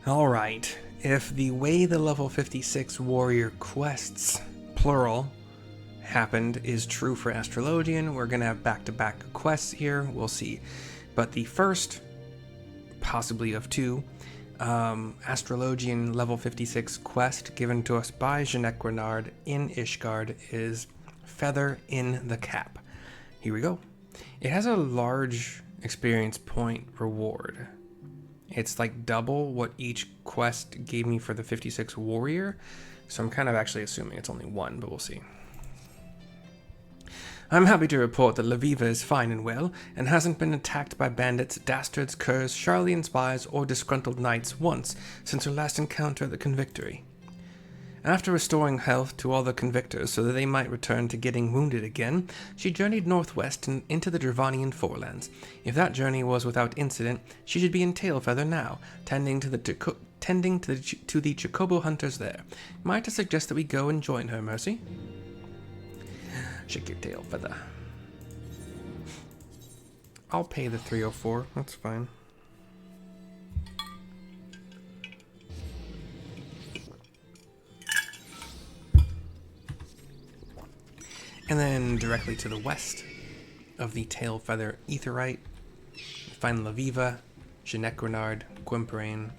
Alright, if the way the level 56 warrior quests, plural, happened is true for Astrologian, we're gonna have back-to-back quests here, we'll see. But the first, possibly of two, Astrologian level 56 quest given to us by Jeanette Renard in Ishgard is Feather in the Cap. Here we go. It has a large experience point reward. It's like double what each quest gave me for the 56 warrior, so I'm kind of actually assuming it's only one, but we'll see. I'm happy to report that Leveva is fine and well, and hasn't been attacked by bandits, dastards, curs, Charlian spies, or disgruntled knights once since her last encounter at the Convictory. After restoring health to all the convictors so that they might return to getting wounded again, she journeyed northwest and into the Dravanian forelands. If that journey was without incident, she should be in Tailfeather now, tending to the Chocobo hunters there. Might I suggest that we go and join her, Mercy? Shake your tail, Feather. I'll pay the 304, that's fine. And then directly to the west of the Tailfeather Aetheryte, find Leveva, Jeanette Renard, Gwemperain.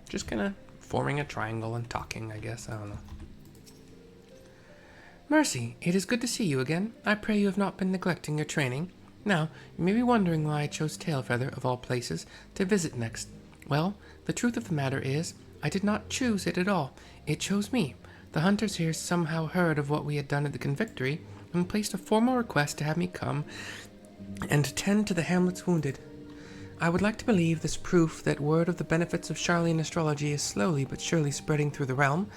Just kind of forming a triangle and talking, I guess. I don't know. Mercy, it is good to see you again. I pray you have not been neglecting your training. Now, you may be wondering why I chose Tailfeather, of all places, to visit next. Well, the truth of the matter is, I did not choose it at all. It chose me. The hunters here somehow heard of what we had done at the Convictory, and placed a formal request to have me come and tend to the hamlet's wounded. I would like to believe this proof that word of the benefits of Charlian astrology is slowly but surely spreading through the realm.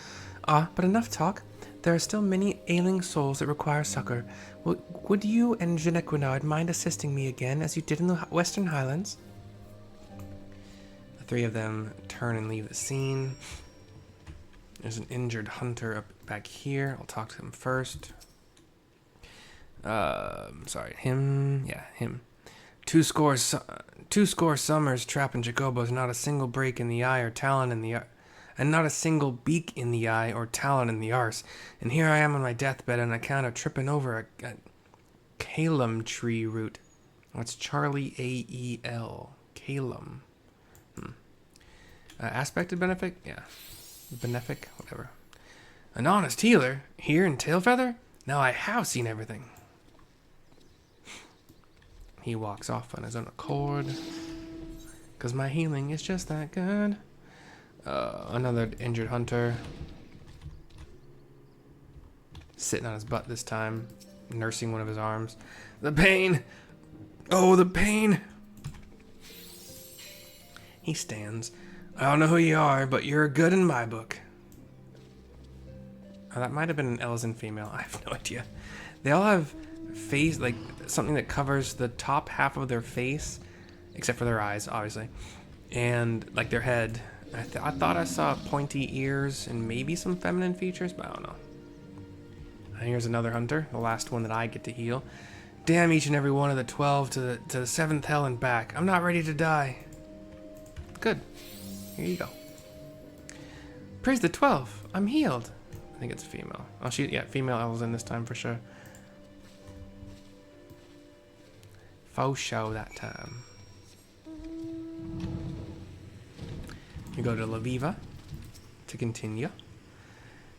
But enough talk. There are still many ailing souls that require succor. Would you and Jeanette Renard mind assisting me again, as you did in the Western Highlands? The three of them turn and leave the scene. There's an injured hunter up back here. I'll talk to him first. Sorry, him. Yeah, him. Two score summers trapping Jacobos, not a single break in the eye or talon in the and not a single beak in the eye or talon in the arse. And here I am on my deathbed on account of tripping over a calum tree root. That's Charlie A-E-L. Calum. Aspected benefic? Yeah. Benefic? Whatever. An honest healer? Here in Tailfeather? Now I have seen everything. He walks off on his own accord. Because my healing is just that good. Another injured hunter. Sitting on his butt this time. Nursing one of his arms. The pain! Oh, the pain! He stands. I don't know who you are, but you're good in my book. Oh, that might have been an Elzen female. I have no idea. They all have face, like, something that covers the top half of their face, except for their eyes, obviously, and, like, their head. I thought I saw pointy ears and maybe some feminine features, but I don't know. And here's another hunter, the last one that I get to heal. Damn each and every one of the 12 to the 7th hell and back. I'm not ready to die. Good. Here you go. Praise the 12. I'm healed. I think it's a female. Oh, yeah, female Elzen this time for sure. Faux show that time. We go to Leveva to continue.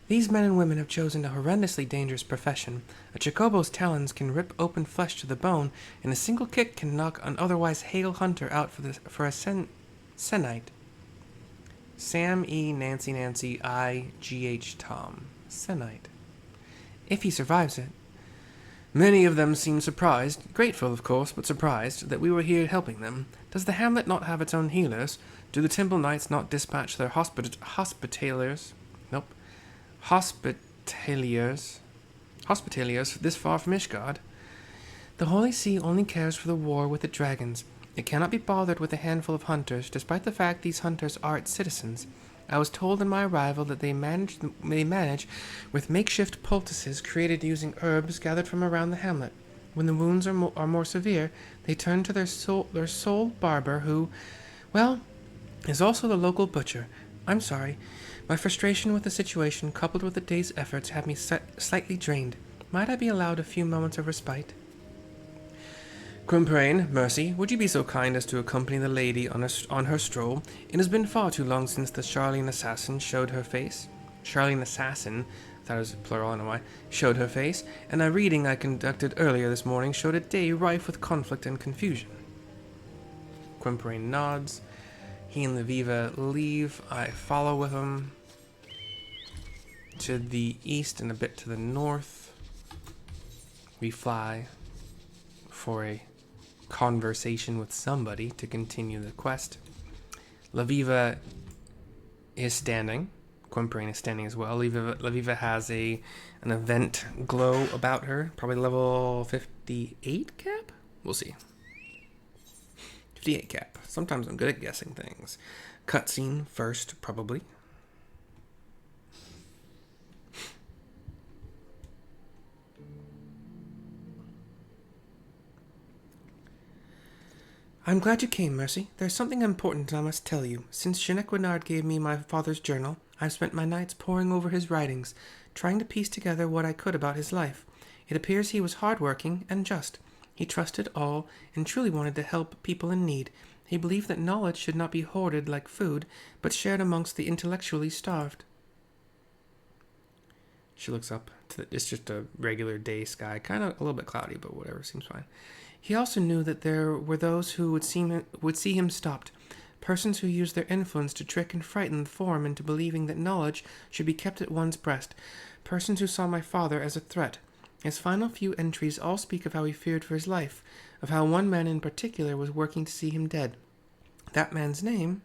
These men and women have chosen a horrendously dangerous profession. A Chocobo's talons can rip open flesh to the bone, and a single kick can knock an otherwise hale hunter out for a Senite. Sam E. Nancy Nancy I. G. H. Tom. Senite. If he survives it. Many of them seem surprised, grateful of course, but surprised, that we were here helping them. Does the hamlet not have its own healers? Do the temple knights not dispatch their hospitaliers? Nope. Hospitaliers this far from Ishgard? The Holy See only cares for the war with the dragons. It cannot be bothered with a handful of hunters, despite the fact these hunters are its citizens. I was told on my arrival that they manage with makeshift poultices created using herbs gathered from around the hamlet. When the wounds are more severe, they turn to their sole barber who, well, is also the local butcher. I'm sorry. My frustration with the situation, coupled with the day's efforts, have me slightly drained. Might I be allowed a few moments of respite? Gwynplaine, Mercy, would you be so kind as to accompany the lady on her stroll? It has been far too long since the Charlene assassin showed her face. Charlene assassin, I thought it was plural, I don't know why, showed her face, and a reading I conducted earlier this morning showed a day rife with conflict and confusion. Gwynplaine nods. He and Leveva leave. I follow with him to the east and a bit to the north. We fly for a conversation with somebody to continue the quest. Leveva is standing. Gwynplaine is standing as well. Leveva has an event glow about her. Probably level 58 cap? We'll see. 58 cap. Sometimes I'm good at guessing things. Cutscene first, probably. I'm glad you came, Mercy. There's something important I must tell you. Since Ishgard gave me my father's journal, I've spent my nights poring over his writings, trying to piece together what I could about his life. It appears he was hard-working and just. He trusted all and truly wanted to help people in need. He believed that knowledge should not be hoarded like food, but shared amongst the intellectually starved. She looks up. It's just a regular day sky, kind of a little bit cloudy, but whatever, seems fine. He also knew that there were those who would see him stopped, persons who used their influence to trick and frighten the form into believing that knowledge should be kept at one's breast, persons who saw my father as a threat. His final few entries all speak of how he feared for his life, of how one man in particular was working to see him dead. That man's name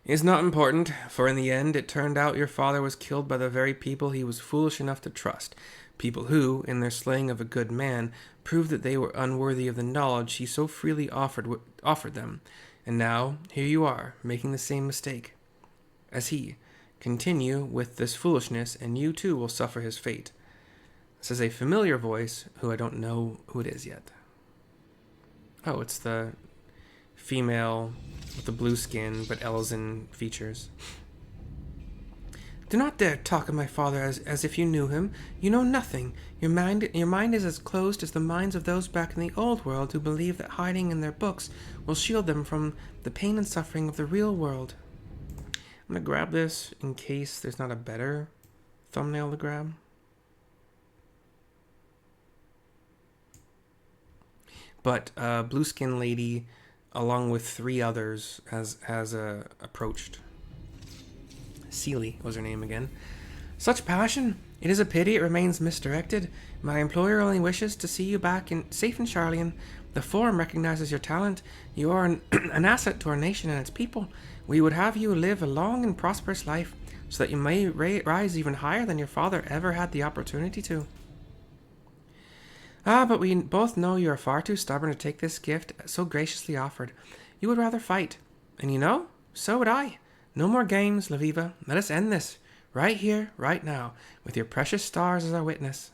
is not important, for in the end it turned out your father was killed by the very people he was foolish enough to trust, people who, in their slaying of a good man, proved that they were unworthy of the knowledge he so freely offered them. And now, here you are, making the same mistake as he. Continue with this foolishness, and you too will suffer his fate. This is a familiar voice, who I don't know who it is yet. Oh, it's the female with the blue skin, but Elzen features. Do not dare talk of my father as if you knew him. You know nothing. Your mind is as closed as the minds of those back in the old world who believe that hiding in their books will shield them from the pain and suffering of the real world. I'm going to grab this in case there's not a better thumbnail to grab. But blue skin lady, along with 3 others, has approached. Seely was her name again. Such passion! It is a pity it remains misdirected. My employer only wishes to see you back safe in Charlene. The Forum recognizes your talent. You are an asset to our nation and its people. We would have you live a long and prosperous life, so that you may rise even higher than your father ever had the opportunity to. But we both know you are far too stubborn to take this gift so graciously offered. You would rather fight. And you know, so would I. No more games, Leveva. Let us end this. Right here, right now, with your precious stars as our witness.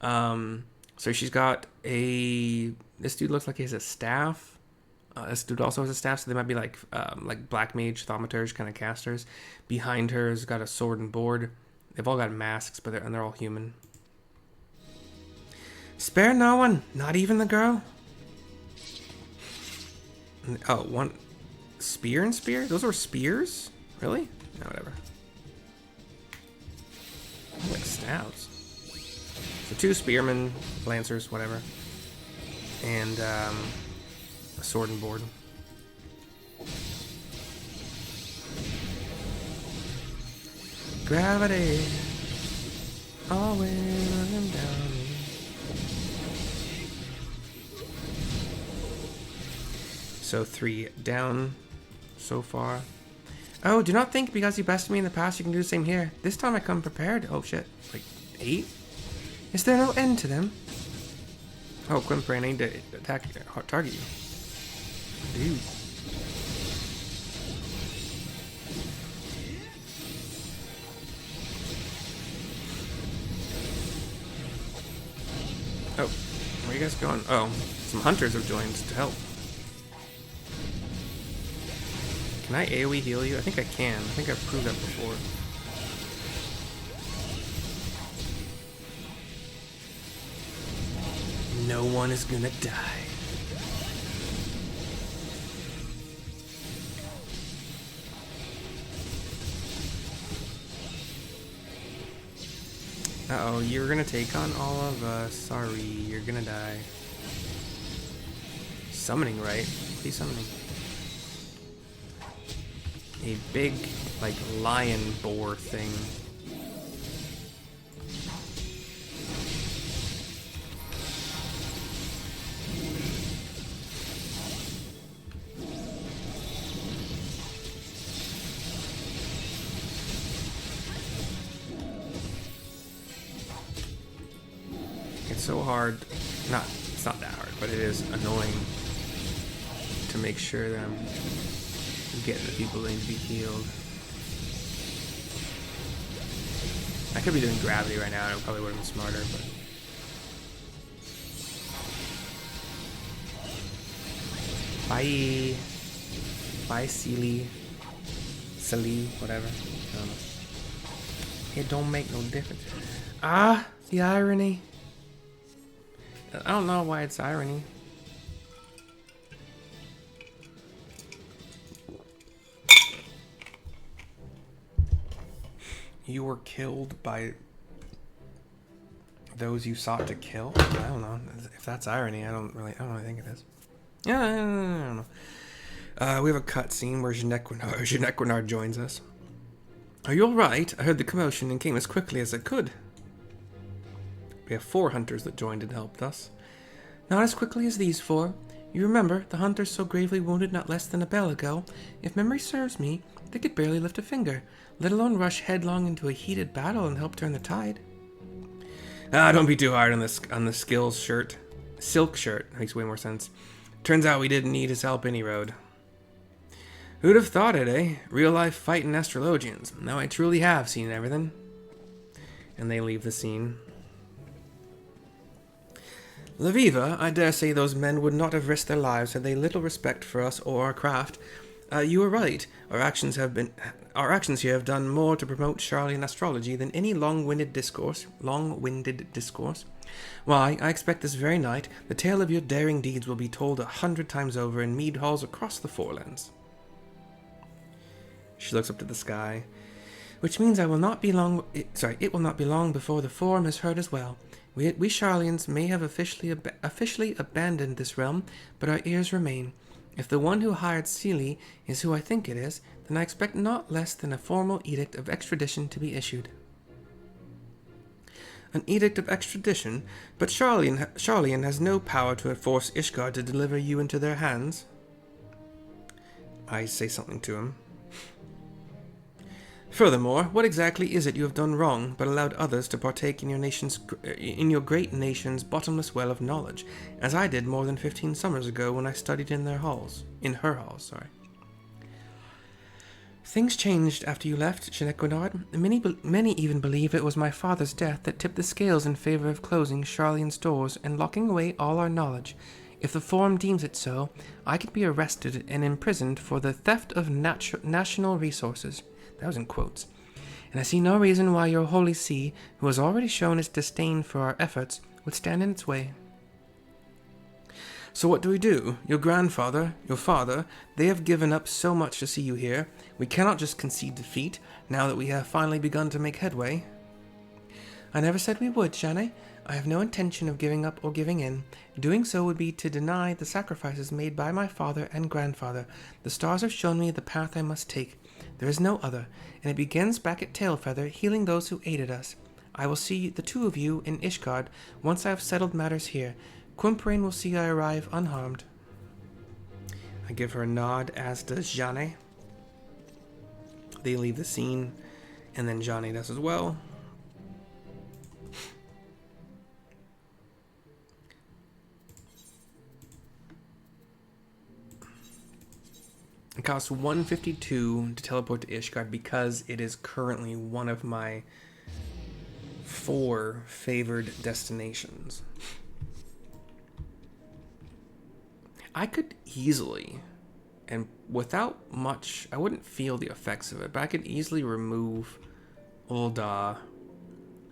So she's got this dude looks like he has a staff. This dude also has a staff, so they might be like black mage, thaumaturge kind of casters. Behind her has got a sword and board. They've all got masks, but they're all human. Spare no one, not even the girl. Oh, one spear and spear? Those were spears? Really? No, whatever. Like stabs. So 2 spearmen, lancers, whatever. And a sword and board. Gravity always running down. So 3 down so far. Oh, do not think because you bested me in the past you can do the same here. This time I come prepared. Oh shit. Like 8? Is there no end to them? Oh, Gwynplaine, I need to target you. Dude. Oh, where are you guys going? Oh, some hunters have joined to help. Can I AoE heal you? I think I can. I think I've proved that before. No one is gonna die. Uh-oh, you're gonna take on all of us. Sorry, you're gonna die. Summoning, right? He's summoning. A big, like, lion boar thing. It's so hard. It's not that hard, but it is annoying to make sure that I'm getting the people that need to be healed. I could be doing gravity right now, and it probably would have been smarter, but... Bye! Bye, Sealy. Silly, whatever. I don't know. It don't make no difference. Ah! The irony. I don't know why it's irony. You were killed by those you sought to kill? I don't know. If that's irony, I don't really think it is. Yeah, I don't know. We have a cutscene where Janequinard joins us. Are you alright? I heard the commotion and came as quickly as I could. We have 4 hunters that joined and helped us. Not as quickly as these 4. You remember, the hunters so gravely wounded not less than a bell ago. If memory serves me, they could barely lift a finger, let alone rush headlong into a heated battle and help turn the tide. Ah, don't be too hard on the skills shirt. Silk shirt makes way more sense. Turns out we didn't need his help any road. Who'd have thought it, eh? Real-life fighting astrologians. Now I truly have seen everything. And they leave the scene. Leveva, I dare say those men would not have risked their lives had they little respect for us or our craft. You were right. Our actions here have done more to promote Charlian astrology than any long-winded discourse. Why, I expect this very night the tale of your daring deeds will be told 100 times over in mead halls across the Forelands. She looks up to the sky. Which means it will not be long before the Forum has heard as well. We Charlians may have officially abandoned this realm, but our ears remain. If the one who hired Sealy is who I think it is, then I expect not less than a formal edict of extradition to be issued. An edict of extradition? But Charlian has no power to force Ishgard to deliver you into their hands. I say something to him. Furthermore, what exactly is it you have done wrong, but allowed others to partake in your great nation's bottomless well of knowledge, as I did more than 15 summers ago when I studied in her halls? Things changed after you left, Janequinard. Many even believe it was my father's death that tipped the scales in favor of closing Charlian's doors and locking away all our knowledge. If the Forum deems it so, I can be arrested and imprisoned for the theft of national resources. That was in quotes. And I see no reason why your Holy See, who has already shown its disdain for our efforts, would stand in its way. So what do we do? Your grandfather, your father, they have given up so much to see you here. We cannot just concede defeat, now that we have finally begun to make headway. I never said we would, Shanae. I have no intention of giving up or giving in. Doing so would be to deny the sacrifices made by my father and grandfather. The stars have shown me the path I must take. There is no other, and it begins back at Tailfeather, healing those who aided us. I will see the 2 of you in Ishgard once I have settled matters here. Quimprain will see I arrive unharmed. I give her a nod, as does Jane. They leave the scene, and then Jane does as well. It costs 152 to teleport to Ishgard because it is currently one of my 4 favored destinations. I could easily And without much, I wouldn't feel the effects of it, but I could easily remove Ul'dah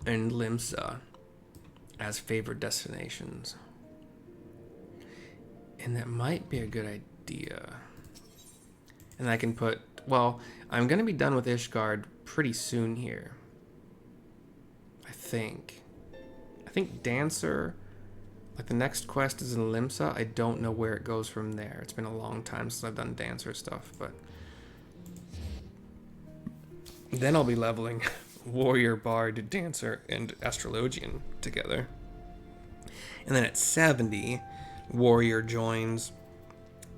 and Limsa as favored destinations. And that might be a good idea. And I can put, well, I'm going to be done with Ishgard pretty soon here. I think Dancer, like the next quest is in Limsa. I don't know where it goes from there. It's been a long time since I've done Dancer stuff, but then I'll be leveling Warrior, Bard, Dancer, and Astrologian together. And then at 70, Warrior joins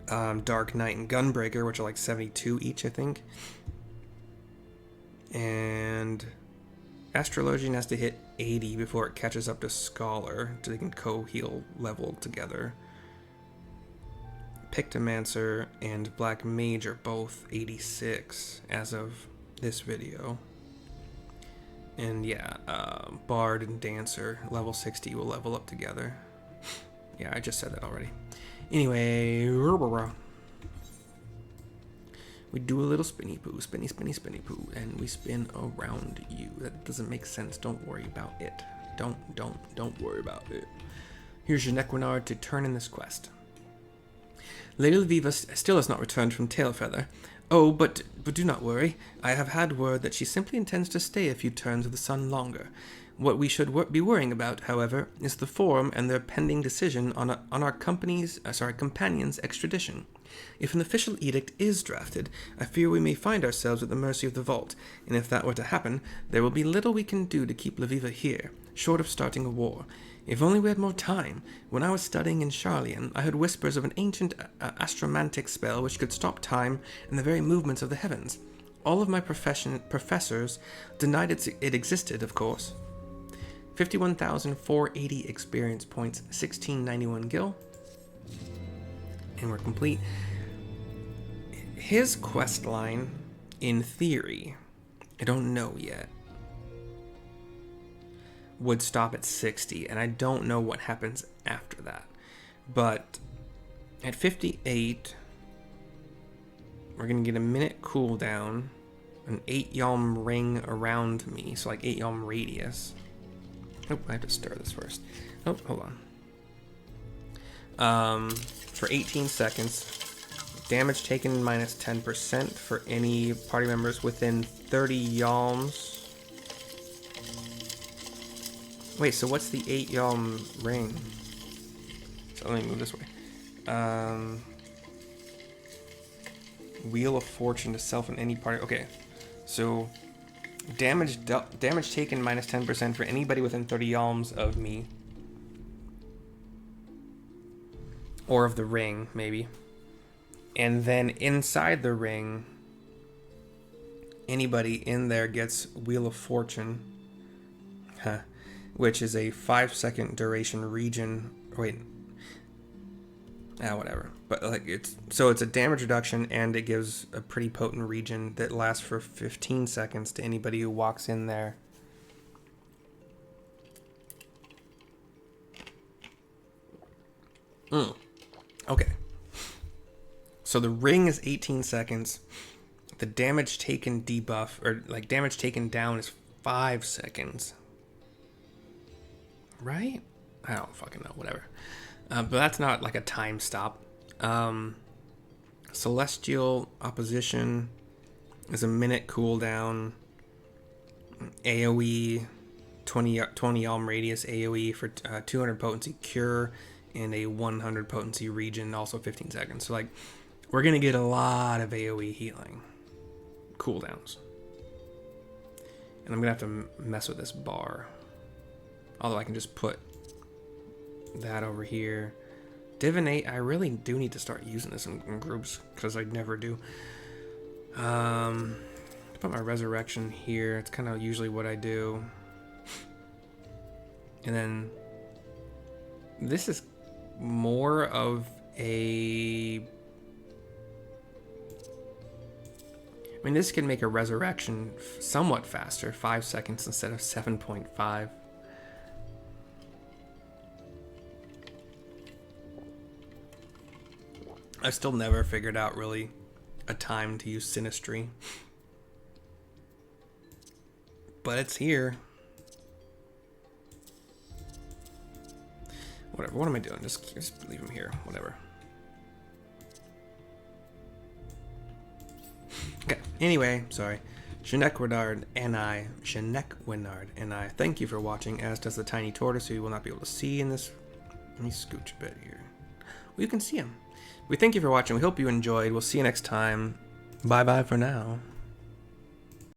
Dark Knight and Gunbreaker, which are like 72 each, I think. And Astrologian has to hit 80 before it catches up to Scholar, so they can co-heal level together. Pictomancer and Black Mage are both 86 as of this video. And yeah, Bard and Dancer, level 60, will level up together. Yeah, I just said that already. Anyway, we do a little spinny poo, spinny poo, and we spin around you. That doesn't make sense. Don't worry about it. Don't worry about it. Here's your Nequinard to turn in this quest. Lady Leveva still has not returned from Tailfeather. Oh, but do not worry. I have had word that she simply intends to stay a few turns of the sun longer. What we should be worrying about, however, is the Forum and their pending decision on our companion's extradition. If an official edict is drafted, I fear we may find ourselves at the mercy of the Vault, and if that were to happen, there will be little we can do to keep Leveva here, short of starting a war. If only we had more time. When I was studying in Charlian, I heard whispers of an ancient astromantic spell which could stop time and the very movements of the heavens. All of my professors denied it existed, of course. 51,480 experience points, 1691 gil. And we're complete. His quest line, in theory, I don't know yet, would stop at 60, and I don't know what happens after that. But at 58, we're going to get a minute cooldown, an 8 yalm ring around me, so like 8 yalm radius. Oh, I have to stir this first. Oh, hold on. For 18 seconds. Damage taken minus 10% for any party members within 30 yalms. Wait, so what's the 8 yalm ring? So let me move this way. Wheel of Fortune to self in any party. Okay, so damage taken minus 10% for anybody within 30 yalms of me. Or of the ring, maybe. And then inside the ring, anybody in there gets Wheel of Fortune. Which is a 5-second duration region. Wait. Whatever. But like it's a damage reduction, and it gives a pretty potent region that lasts for 15 seconds to anybody who walks in there. Okay. So the ring is 18 seconds. The damage taken debuff, or like damage taken down, is 5 seconds. Right? I don't fucking know, whatever. But that's not like a time stop. Celestial Opposition is a minute cooldown. AoE, 20 yalm radius AoE for 200 potency cure, and a 100 potency region, also 15 seconds. So like, we're gonna get a lot of AoE healing cooldowns. And I'm gonna have to mess with this bar. Although I can just put that over here. Divinate, I really do need to start using this in groups, because I never do. Put my Resurrection here. It's kind of usually what I do. And then this is more of a... I mean, this can make a Resurrection somewhat faster, 5 seconds instead of 7.5. I've still never figured out really a time to use Sinistry. But it's here. Whatever, what am I doing? Just leave him here, whatever. Okay, anyway, sorry. Shenekwinard and I thank you for watching, as does the tiny tortoise, who you will not be able to see in this. Let me scooch a bit here. Well, you can see him. We thank you for watching. We hope you enjoyed. We'll see you next time. Bye-bye for now.